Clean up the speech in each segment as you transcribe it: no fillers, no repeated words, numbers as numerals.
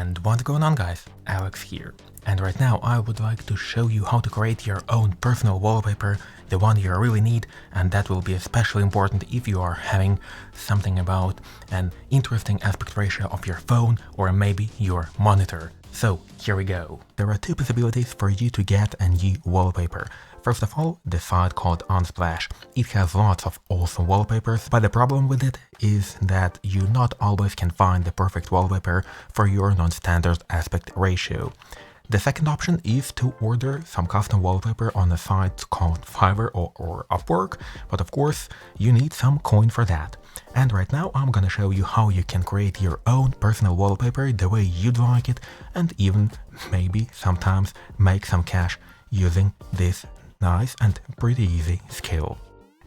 And what's going on, guys? Alex here. And right now I would like to show you how to create your own personal wallpaper, the one you really need, and that will be especially important if you are having something about an interesting aspect ratio of your phone or maybe your monitor. So here we go. There are two possibilities for you to get a new wallpaper. First of all, the site called Unsplash. It has lots of awesome wallpapers, but the problem with it is that you not always can find the perfect wallpaper for your non-standard aspect ratio. The second option is to order some custom wallpaper on a site called Fiverr or Upwork, but of course you need some coin for that. And right now I'm gonna show you how you can create your own personal wallpaper the way you'd like it, and even maybe sometimes make some cash using this nice and pretty easy skill.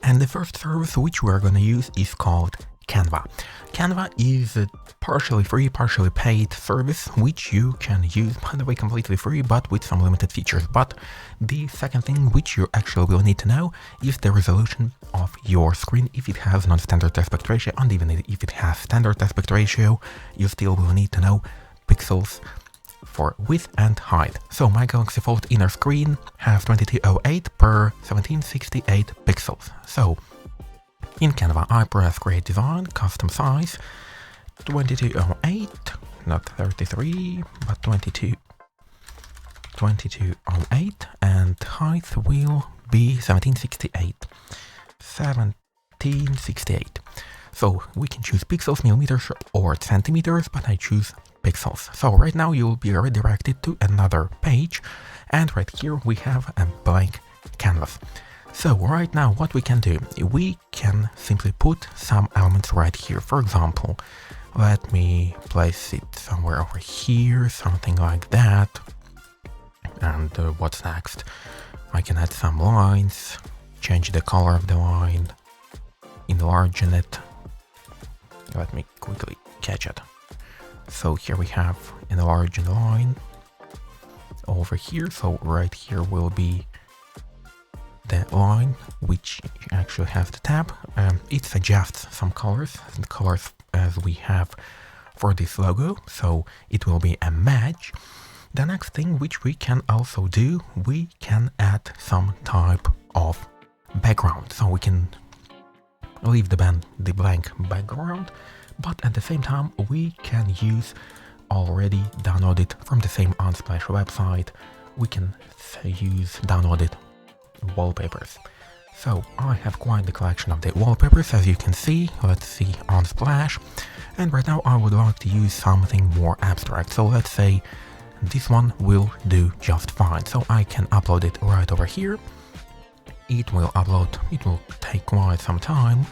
And the first service which we're gonna use is called Canva. Canva is a partially free, partially paid service which you can use, by the way, completely free, but with some limited features. But the second thing which you actually will need to know is the resolution of your screen, if it has non-standard aspect ratio, and even if it has standard aspect ratio, you still will need to know pixels for width and height. So my Galaxy Fold inner screen has 2208 per 1768 pixels. So in Canva I press create design, custom size, 2208, not 33, but 2208, and height will be 1768. So we can choose pixels, millimeters or centimeters, but I choose pixels. So right now you will be redirected to another page, and right here we have a blank canvas. So right now what we can do, we can simply put some elements right here. For example, let me place it somewhere over here, something like that. And what's next? I can add some lines, change the color of the line, enlarge it. Let me quickly catch it. So here we have enlarge the line over here. So right here will be the line which actually has the tab. It suggests some colors, the colors as we have for this logo, so it will be a match. The next thing which we can also do, we can add some type of background. So we can leave the blank background, but at the same time we can use already downloaded from the same Unsplash website. We can use downloaded wallpapers. So I have quite the collection of the wallpapers, as you can see. Let's see Unsplash, and right now I would like to use something more abstract. So let's say this one will do just fine. So I can upload it right over here. It will upload, it will take quite some time,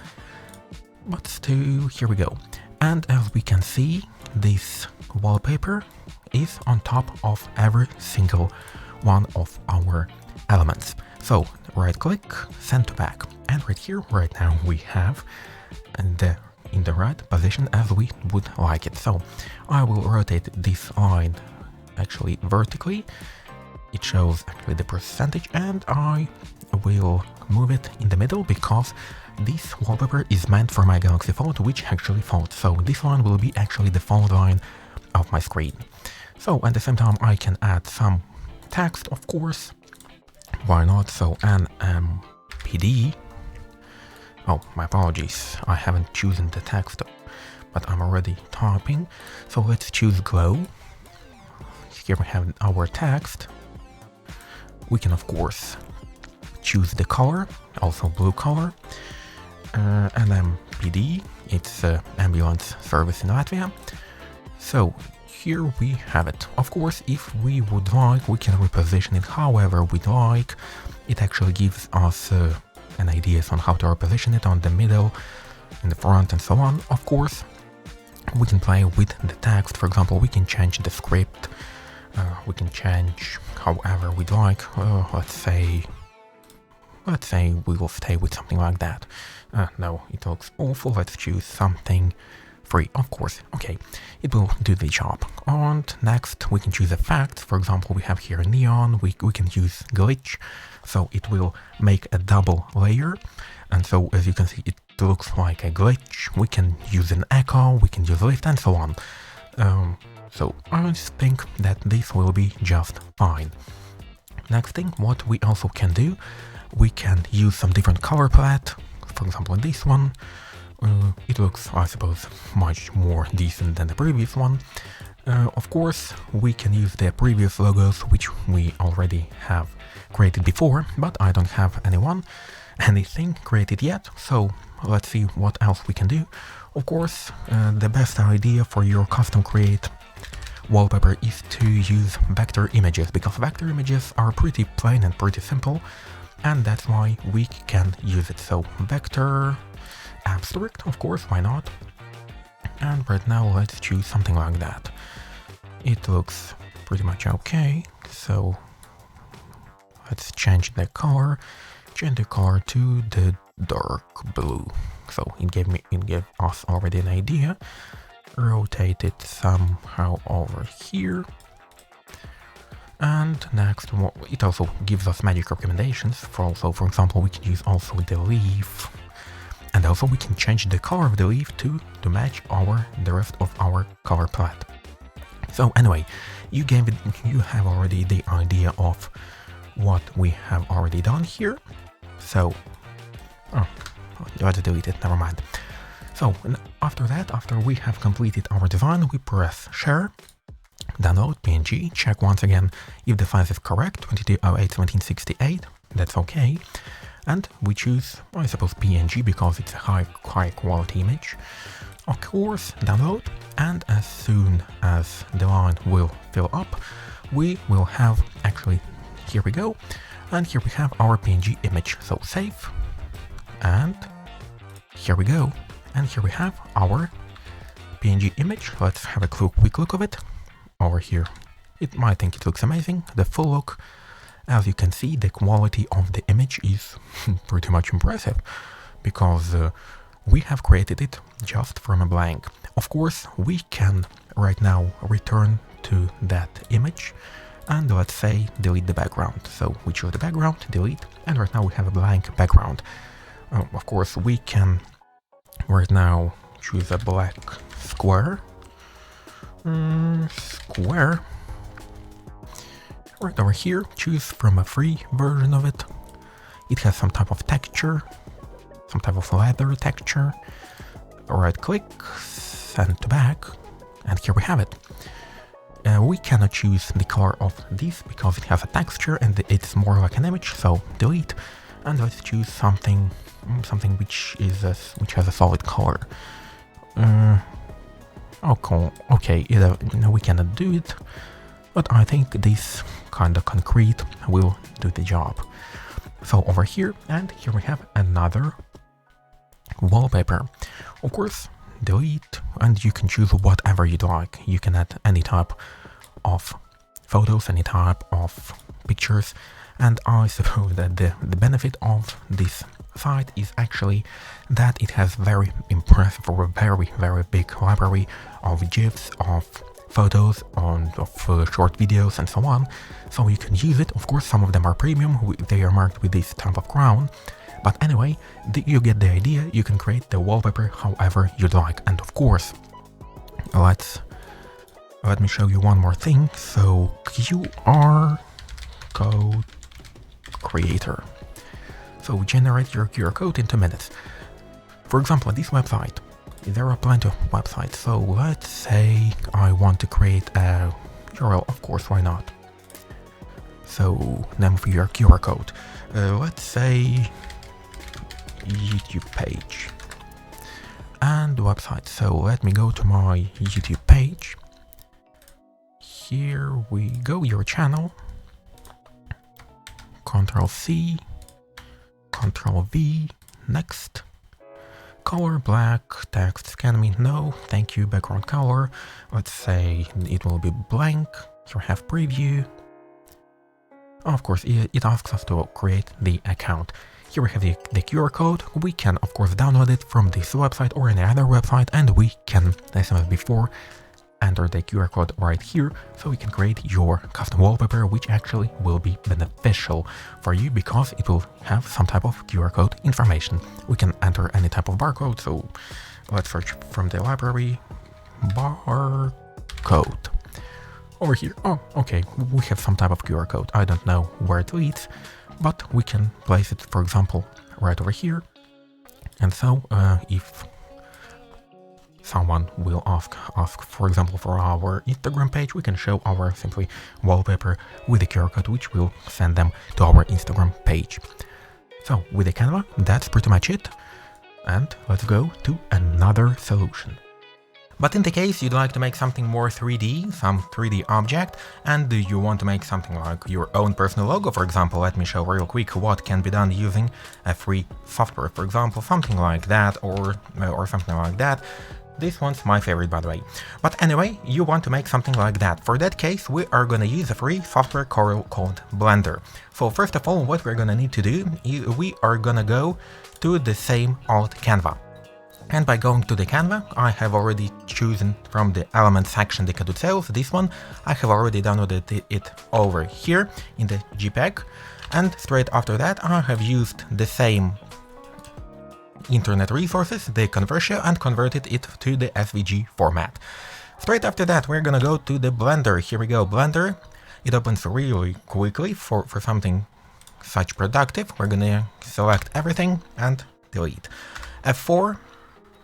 but still, here we go. And as we can see, this wallpaper is on top of every single one of our elements. So right click, send to back, and right here, right now we have in the right position as we would like it. So I will rotate this line actually vertically. It shows actually the percentage, and I will move it in the middle because this wallpaper is meant for my Galaxy Fold, which actually folds. So this line will be actually the fold line of my screen. So at the same time I can add some text, of course. Why not? So an PD. Oh, my apologies, I haven't chosen the text, but I'm already typing. So let's choose glow. Here we have our text. We can of course choose the color, also blue color. NMPD, it's ambulance service in Latvia. So here we have it. Of course, if we would like, we can reposition it however we'd like. It actually gives us an idea on how to reposition it on the middle, in the front, and so on. Of course, we can play with the text. For example, we can change the script. We can change however we'd like. Let's say we will stay with something like that. No, it looks awful. Let's choose something free, of course. Okay, it will do the job. And next we can choose effects. For example, we have here neon. We can use glitch, so it will make a double layer, and so as you can see it looks like a glitch. We can use an echo, we can use lift, and so on. So I think that this will be just fine. Next thing, what we also can do, we can use some different color palette. For example, in this one, it looks, I suppose, much more decent than the previous one. Of course, we can use the previous logos, which we already have created before, but I don't have anything created yet, so let's see what else we can do. Of course, the best idea for your custom create wallpaper is to use vector images, because vector images are pretty plain and pretty simple, and that's why we can use it. So vector abstract, of course, why not? And right now let's choose something like that. It looks pretty much okay, so let's change the color to the dark blue. So it gave us already an idea. Rotate it somehow over here. And next, it also gives us magic recommendations. For example, we can use also the leaf. And also we can change the color of the leaf to match the rest of our color palette. So anyway, you have already the idea of what we have already done here. So, let's delete it, never mind. So after that, after we have completed our design, we press Share, download PNG, check once again if the size is correct, 2208-1768, that's okay. And we choose, I suppose, PNG because it's a high quality image. Of course, download, and as soon as the line will fill up, we will have, actually, here we go, and here we have our PNG image. So save, and here we go, and here we have our PNG image. Let's have a quick look of it over here. I think it looks amazing. The full look, as you can see, the quality of the image is pretty much impressive, because we have created it just from a blank. Of course, we can right now return to that image and let's say delete the background. So we choose the background, delete, and right now we have a blank background. Of course, we can right now choose a black square. Right over here, choose from a free version of it. It has some type of texture, some type of leather texture. Right click, send to back, and here we have it. We cannot choose the color of this because it has a texture and it's more like an image, so delete, and let's choose something which has a solid color. Okay, we cannot do it, but I think this kind of concrete will do the job. So over here, and here we have another wallpaper. Of course, delete, and you can choose whatever you'd like. You can add any type of photos, any type of pictures, and I suppose that the benefit of this site is actually that it has very impressive or very big library of GIFs, of photos, of short videos and so on, so you can use it. Of course, some of them are premium, they are marked with this type of crown, but anyway, you get the idea. You can create the wallpaper however you'd like. And of course, let me show you one more thing. So QR code creator. So generate your QR code in 2 minutes. For example, on this website, there are plenty of websites. So let's say I want to create a URL. Of course, why not? So name for your QR code. Let's say YouTube page and website. So let me go to my YouTube page. Here we go, your channel. Ctrl+C, Ctrl+V, next. Color black, text scan me, no, thank you, background color. Let's say it will be blank. Here we have preview. Of course, it asks us to create the account. Here we have the QR code. We can, of course, download it from this website or any other website, and we can, as I said before, enter the QR code right here, so we can create your custom wallpaper, which actually will be beneficial for you because it will have some type of QR code information. We can enter any type of barcode, so let's search from the library, barcode. over here. Oh, okay, we have some type of QR code. I don't know where it leads, but we can place it, for example, right over here. And so if someone will ask, for example, for our Instagram page, we can show our simply wallpaper with the QR code, which will send them to our Instagram page. So with the Canva, that's pretty much it. And let's go to another solution. But in the case you'd like to make something more 3D, some 3D object, and you want to make something like your own personal logo, for example, let me show real quick what can be done using a free software, for example, something like that, or something like that. This one's my favorite, by the way. But anyway, you want to make something like that. For that case, we are gonna use a free software called Blender. So first of all, what we're gonna need to do is we are gonna go to the same old Canva. And by going to the Canva, I have already chosen from the Elements section the code itself, this one. I have already downloaded it over here in the JPEG. And straight after that, I have used the same internet resources, the conversion, and converted it to the SVG format. Straight after that, we're gonna go to the Blender. Here we go, Blender. It opens really quickly for something such productive. We're gonna select everything and delete. F4.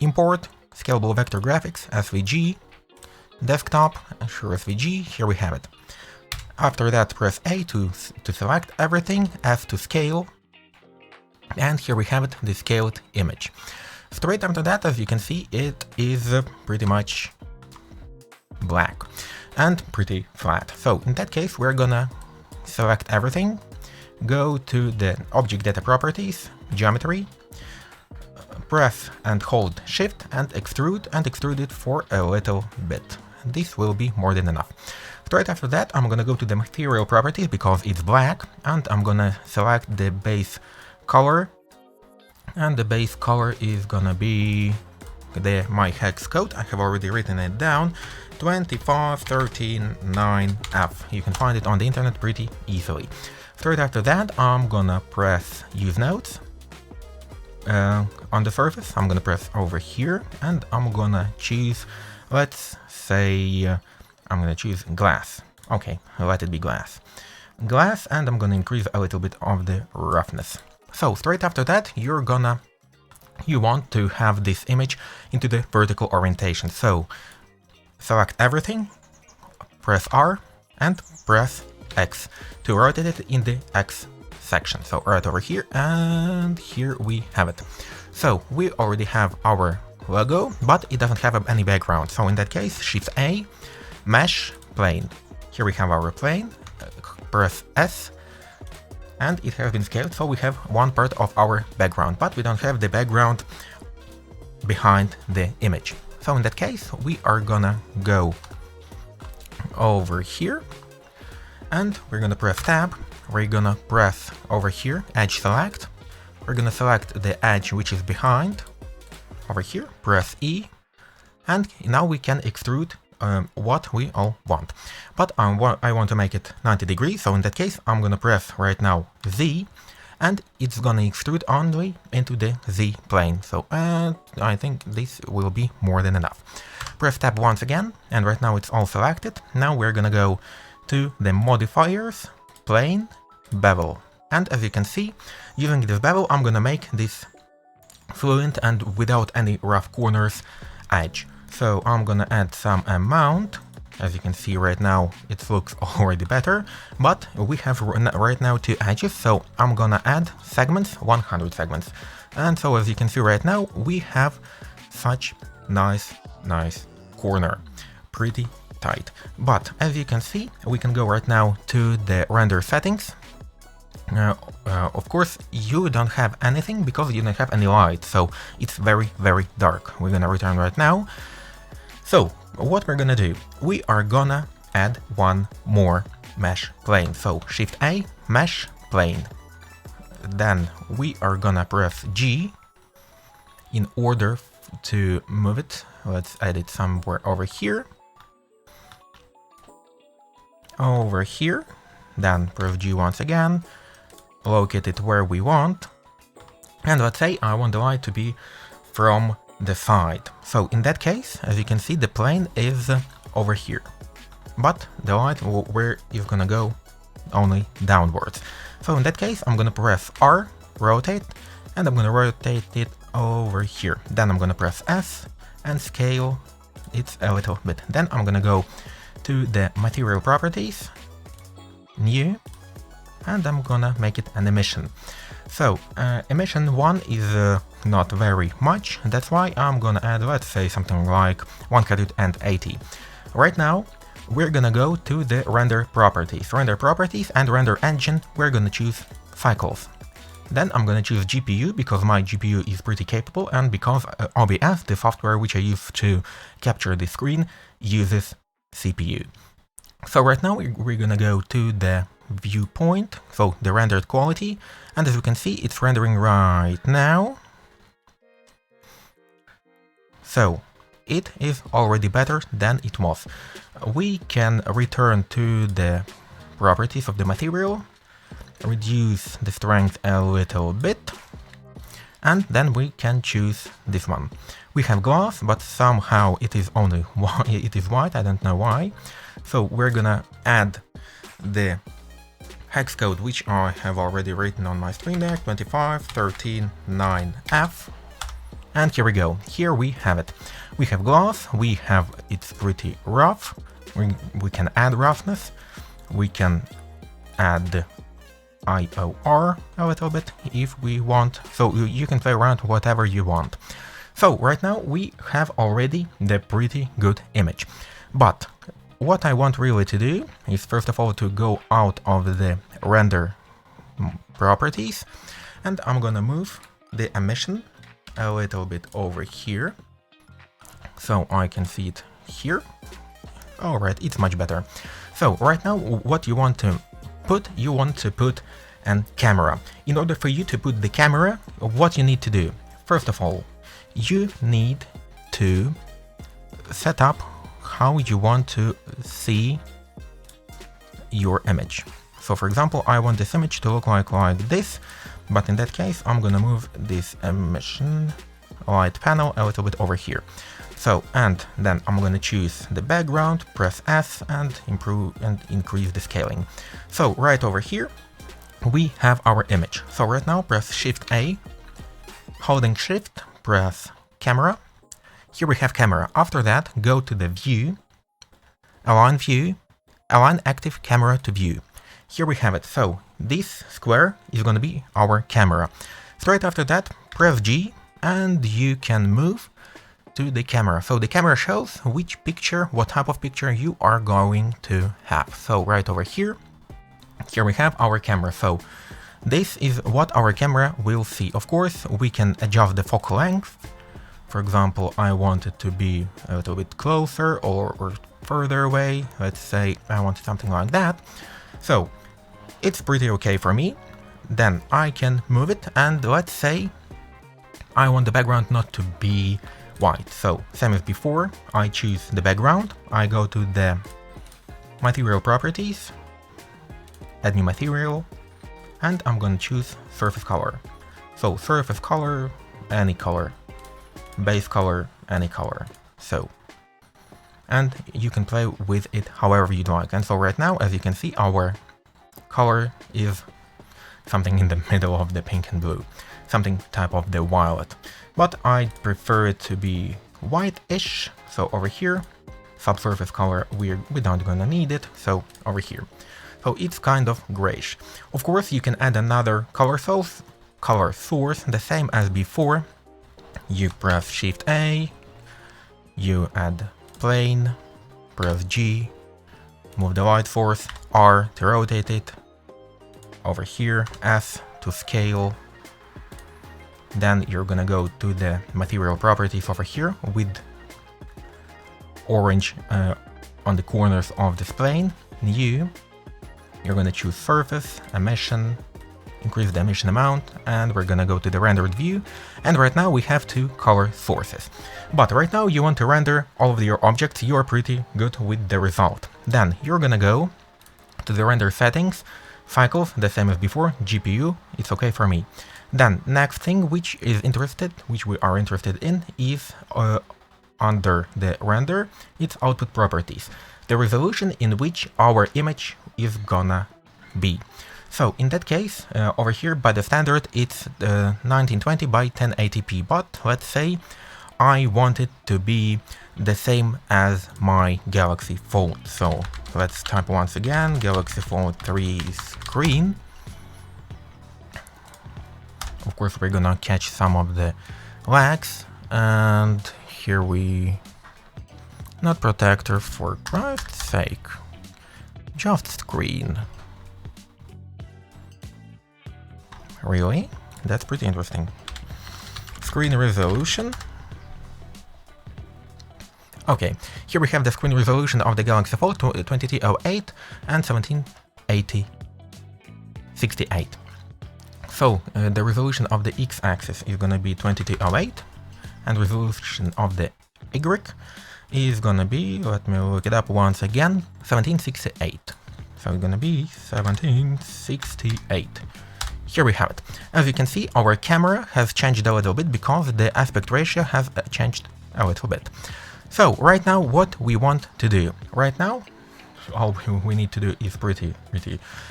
Import, Scalable Vector Graphics, SVG, Desktop, Shur SVG, here we have it. After that, press A to select everything, F to scale, and here we have it, the scaled image. Straight after that, as you can see, it is pretty much black and pretty flat. So in that case, we're gonna select everything, go to the Object Data Properties, Geometry, press and hold Shift and extrude it for a little bit. This will be more than enough. Straight after that, I'm gonna go to the Material Properties because it's black, and I'm gonna select the base color, and the base color is gonna be my Hex Code. I have already written it down, 25139F. You can find it on the internet pretty easily. Straight after that, I'm gonna press Use Nodes. On the surface, I'm gonna press over here, and I'm gonna choose, let's say, I'm gonna choose glass. Okay, let it be glass. Glass, and I'm gonna increase a little bit of the roughness. So straight after that, you want to have this image into the vertical orientation. So select everything, press R, and press X to rotate it in the X section. So right over here, and here we have it. So we already have our logo, but it doesn't have any background. So in that case, Shift A, Mesh, Plane. Here we have our plane, press S, and it has been scaled. So we have one part of our background, but we don't have the background behind the image. So in that case, we are gonna go over here, and we're gonna press Tab. We're gonna press over here, Edge Select. We're gonna select the edge which is behind. Over here, press E. And now we can extrude what we all want. But I want to make it 90 degrees, so in that case, I'm gonna press right now Z. And it's gonna extrude only into the Z plane. So I think this will be more than enough. Press Tab once again, and right now it's all selected. Now we're gonna go to the Modifiers, Plane, Bevel. And as you can see, using this bevel, I'm gonna make this fluent and without any rough corners edge. So I'm gonna add some amount. As you can see right now, it looks already better, but we have right now 2 edges, so I'm gonna add segments, 100 segments. And so as you can see right now, we have such nice corner. Pretty tight. But as you can see, we can go right now to the render settings. Of course, you don't have anything because you don't have any light, so it's very dark. We're gonna return right now. So what we're gonna do, we are gonna add one more mesh plane. So Shift A, Mesh Plane. Then we are gonna press G in order to move it. Let's add it somewhere over here. Over here. Then press G once again. Locate it where we want. And let's say I want the light to be from the side. So in that case, as you can see, the plane is over here. but the light where is gonna go only downwards. So in that case, I'm gonna press R, rotate, and I'm gonna rotate it over here. Then I'm gonna press S and scale it a little bit. Then I'm gonna go to the material properties, new, and I'm gonna make it an emission. So emission 1 is not very much, that's why I'm gonna add, let's say, something like 180. Right now we're gonna go to the render properties and render engine. We're gonna choose cycles. Then I'm gonna choose GPU because my GPU is pretty capable, and because OBS, the software which I use to capture the screen, uses CPU. So right now we're gonna go to the viewpoint, so the rendered quality, and as you can see, it's rendering right now. So it is already better than it was. We can return to the properties of the material, reduce the strength a little bit, and then we can choose this one. We have glass, but somehow it is only white, it is white, I don't know why. So we're gonna add the hex code, which I have already written on my stream deck, 25.13.9f. And here we go. Here we have it. We have gloss, it's pretty rough. We can add roughness. We can add IOR a little bit if we want. So you can play around whatever you want. So right now we have already the pretty good image. But what I want really to do is first of all to go out of the render properties, and I'm gonna move the emission a little bit over here so I can see it here. Alright, it's much better. So right now what you want to put an camera. In order for you to put the camera, what you need to do? First of all, you need to set up how you want to see your image. So for example, I want this image to look like this, but in that case I'm gonna move this emission light panel a little bit over here. So, and then I'm gonna choose the background, press S, and increase the scaling. So right over here we have our image. So right now press Shift A, holding Shift, press camera. Here we have camera. After that, go to the view, align active camera to view. Here we have it. So this square is going to be our camera. Straight after that, press G and you can move to the camera. So the camera shows which picture, what type of picture you are going to have. So right over here we have our camera. So this is what our camera will see. Of course, we can adjust the focal length. For example, I want it to be a little bit closer or further away. Let's say I want something like that. So it's pretty okay for me. Then I can move it, and let's say I want the background not to be white. So same as before, I choose the background. I go to the material properties, add new material, and I'm gonna choose surface color. So surface color, any color. Base color, any color. So, and you can play with it however you'd like. And so right now, as you can see, our color is something in the middle of the pink and blue, something type of the violet. But I prefer it to be white-ish. So over here, subsurface color, we're not gonna need it. So over here. So it's kind of grayish. Of course, you can add another color source, the same as before. You press Shift A, you add plane, press G, move the light source, R to rotate it, over here, S to scale. Then you're gonna go to the material properties over here with orange on the corners of this plane, new. You're gonna choose surface, emission, increase the emission amount, and we're gonna go to the rendered view. And right now we have two color sources. But right now you want to render all of your objects, you are pretty good with the result. Then you're gonna go to the render settings, cycles, the same as before, GPU, it's okay for me. Then next thing which we are interested in is under the render, it's output properties. the resolution in which our image is gonna be. So in that case, over here by the standard it's 1920 by 1080p, but let's say I want it to be the same as my Galaxy Fold. So let's type once again, Galaxy Fold 3 screen. Of course we're gonna catch some of the lags, and here we... not protector, for Christ's sake, just screen. Really? That's pretty interesting. Screen resolution. Okay, here we have the screen resolution of the Galaxy Fold 2008 and 1780/68. So the resolution of the x-axis is gonna be 2008, and resolution of the y is gonna be, let me look it up once again, 1768. So it's gonna be 1768. Here we have it. As you can see, our camera has changed a little bit because the aspect ratio has changed a little bit. So right now what we want to do, right now all we need to do is pretty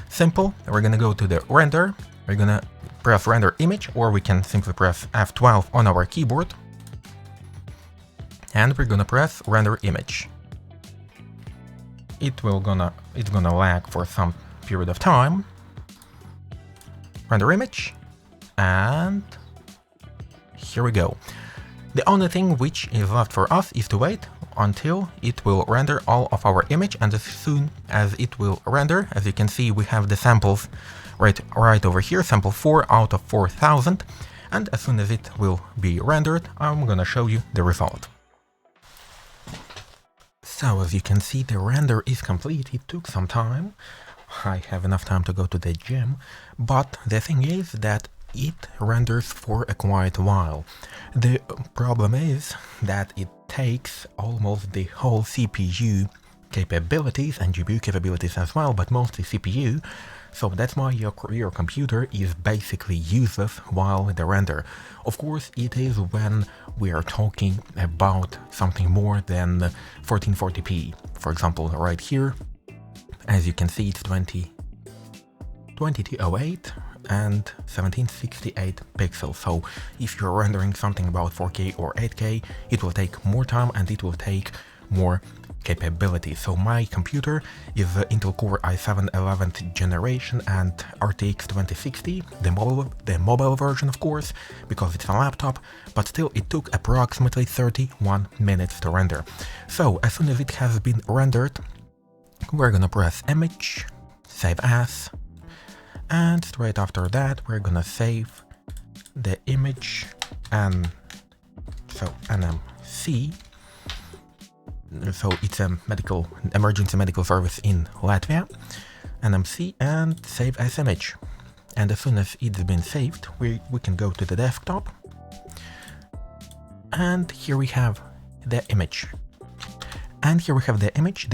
simple. We're gonna go to the render, we're gonna press render image, or we can simply press F12 on our keyboard, and we're gonna press render image. It's gonna lag for some period of time. Render image, and here we go. The only thing which is left for us is to wait until it will render all of our image, and as soon as it will render, as you can see, we have the samples right over here, sample 4 out of 4000, and as soon as it will be rendered, I'm gonna show you the result. So as you can see, the render is complete. It took some time. I have enough time to go to the gym, but the thing is that it renders for a quite while. The problem is that it takes almost the whole CPU capabilities and GPU capabilities as well, but mostly CPU, so that's why your computer is basically useless while the render. Of course, it is when we are talking about something more than 1440p. For example, right here, as you can see, it's 2008 and 1768 pixels. So if you're rendering something about 4K or 8K, it will take more time and it will take more capability. So my computer is the Intel Core i7 11th generation and RTX 2060, the mobile version of course, because it's a laptop, but still it took approximately 31 minutes to render. So as soon as it has been rendered, we're gonna press image, save as, and straight after that we're gonna save the image, and so NMC, so it's a emergency medical service in Latvia, NMC, and save as image. And as soon as it's been saved, we can go to the desktop, and here we have the image. And here we have the image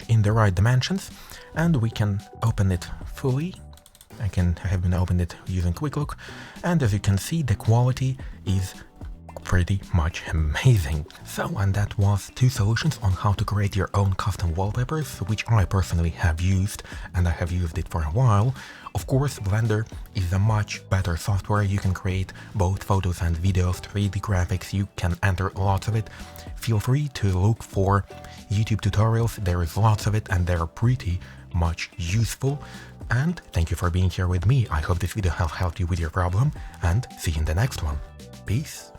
in the right dimensions, and we can open it fully. I have been opened it using Quick Look, and as you can see, the quality is pretty much amazing. So, and that was 2 solutions on how to create your own custom wallpapers, which I personally have used, and I have used it for a while. Of course, Blender is a much better software. You can create both photos and videos, 3D graphics, you can enter lots of it. Feel free to look for YouTube tutorials, there is lots of it and they're pretty much useful. And thank you for being here with me. I hope this video has helped you with your problem, and see you in the next one. Peace.